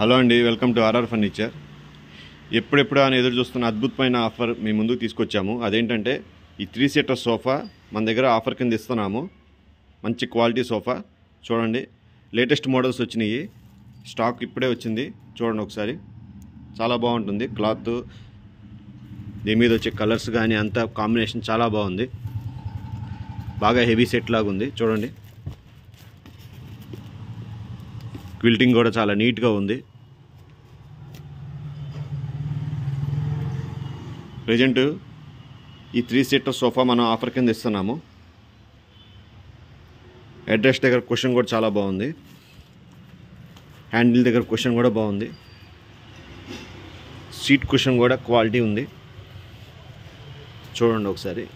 Hello అండి, welcome to RR furniture. ఎప్పుడెప్పుడు అని ఎదురు చూస్తున్న అద్భుతమైన ఆఫర్ మీ ముందుకు తీసుకొచ్చాము. అదేంటంటే ఈ 3 సీటర్ సోఫా మన దగ్గర ఆఫర్ కింద ఇస్తున్నాము. మంచి క్వాలిటీ సోఫా చూడండి. లేటెస్ట్ మోడల్స్ వచ్చినాయి, స్టాక్ ఇప్పుడే వచ్చింది. చూడండి ఒకసారి, చాలా బాగుంటుంది. క్లాత్, దీని మీద వచ్చే కలర్స్ కానీ అంతా కాంబినేషన్ చాలా బాగుంది. బాగా హెవీ సెట్ లాగా ఉంది చూడండి. క్విల్టింగ్ కూడా చాలా నీట్గా ఉంది. ప్రజెంట్ ఈ 3 సీటర్ సోఫా మనం ఆఫర్ కింద ఇస్తున్నాము. అడ్రస్ దగ్గర కుషన్ కూడా చాలా బాగుంది. హ్యాండిల్ దగ్గర కుషన్ కూడా బాగుంది. సీట్ కుషన్ కూడా క్వాలిటీ ఉంది. చూడండి ఒకసారి.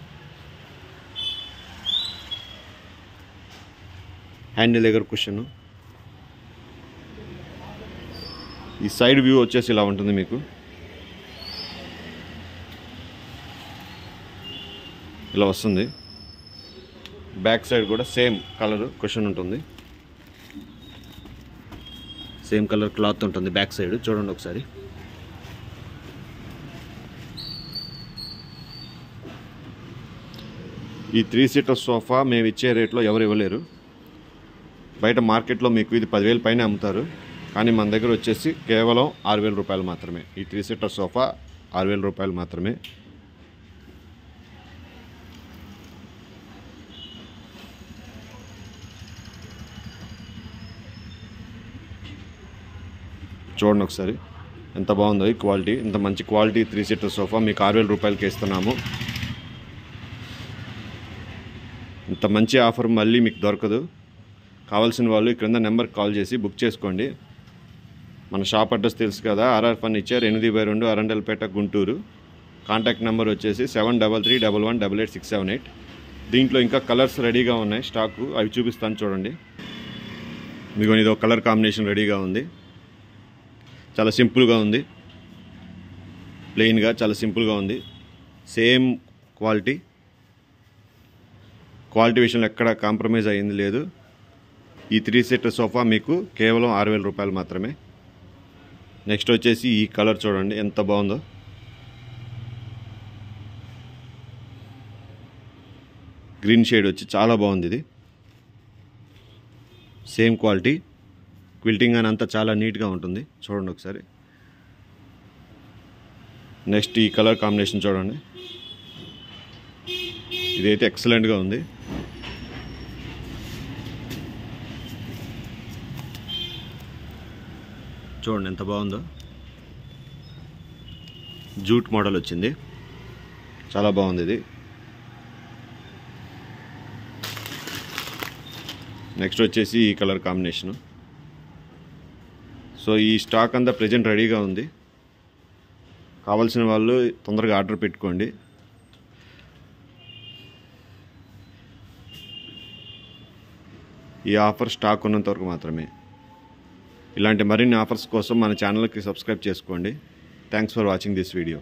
హ్యాండిల్ దగ్గర కుషన్. ఈ సైడ్ వ్యూ వచ్చేసి ఇలా ఉంటుంది మీకు. ఇలా వస్తుంది. బ్యాక్ సైడ్ కూడా సేమ్ కలర్ కుషన్ ఉంటుంది. సేమ్ కలర్ క్లాత్ ఉంటుంది బ్యాక్ సైడ్. చూడండి ఒకసారి. ఈ 3 సీటర్ సోఫా మేము ఇచ్చే రేట్లో ఎవరు ఇవ్వలేరు. బయట మార్కెట్లో మీకు ఇది 10,000 పైన అమ్ముతారు, కానీ మన దగ్గర వచ్చేసి కేవలం 6,000 రూపాయలు మాత్రమే. ఈ 3 సీటర్ సోఫా 6,000 రూపాయలు మాత్రమే. చూడండి ఒకసారి ఎంత బాగుందో ఈ క్వాలిటీ. ఇంత మంచి క్వాలిటీ 3 సీటర్ సోఫా మీకు 6,000 రూపాయలకి ఇస్తున్నాము. ఇంత మంచి ఆఫర్ మళ్ళీ మీకు దొరకదు. కావాల్సిన వాళ్ళు క్రింద నెంబర్కి కాల్ చేసి బుక్ చేసుకోండి. మన షాప్ అడ్రస్ తెలుసు కదా, RR furniture, 8/2 Arundelpet, Guntur. Contact number వచ్చేసి 7331188678. దీంట్లో ఇంకా కలర్స్ రెడీగా ఉన్నాయి స్టాకు, అవి చూపిస్తాను చూడండి. మీకు ఇది ఒక కలర్ కాంబినేషన్ రెడీగా ఉంది. చాలా సింపుల్గా ఉంది, ప్లెయిన్గా చాలా సింపుల్గా ఉంది. సేమ్ క్వాలిటీ విషయంలో ఎక్కడ కాంప్రమైజ్ అయ్యింది లేదు. ఈ 3 సీటర్ సోఫా మీకు కేవలం 6,000 రూపాయలు మాత్రమే. నెక్స్ట్ వచ్చేసి ఈ కలర్ చూడండి ఎంత బాగుందో. గ్రీన్ షేడ్ వచ్చి చాలా బాగుంది. ఇది సేమ్ క్వాలిటీ, క్విల్టింగ్ అని అంతా చాలా నీట్గా ఉంటుంది. చూడండి ఒకసారి. నెక్స్ట్ ఈ కలర్ కాంబినేషన్ చూడండి. ఇదైతే ఎక్సలెంట్గా ఉంది. చూడండి ఎంత బాగుందో. జూట్ మోడల్ వచ్చింది, చాలా బాగుంది ఇది. నెక్స్ట్ వచ్చేసి ఈ కలర్ కాంబినేషను. సో ఈ స్టాక్ అంతా ప్రజెంట్ రెడీగా ఉంది. కావాల్సిన వాళ్ళు తొందరగా ఆర్డర్ పెట్టుకోండి. ఈ ఆఫర్ స్టాక్ ఉన్నంత వరకు మాత్రమే. ఇలాంటి మరిన్ని ఆఫర్స్ కోసం మన ఛానల్కి సబ్స్క్రైబ్ చేసుకోండి. Thanks for watching this video.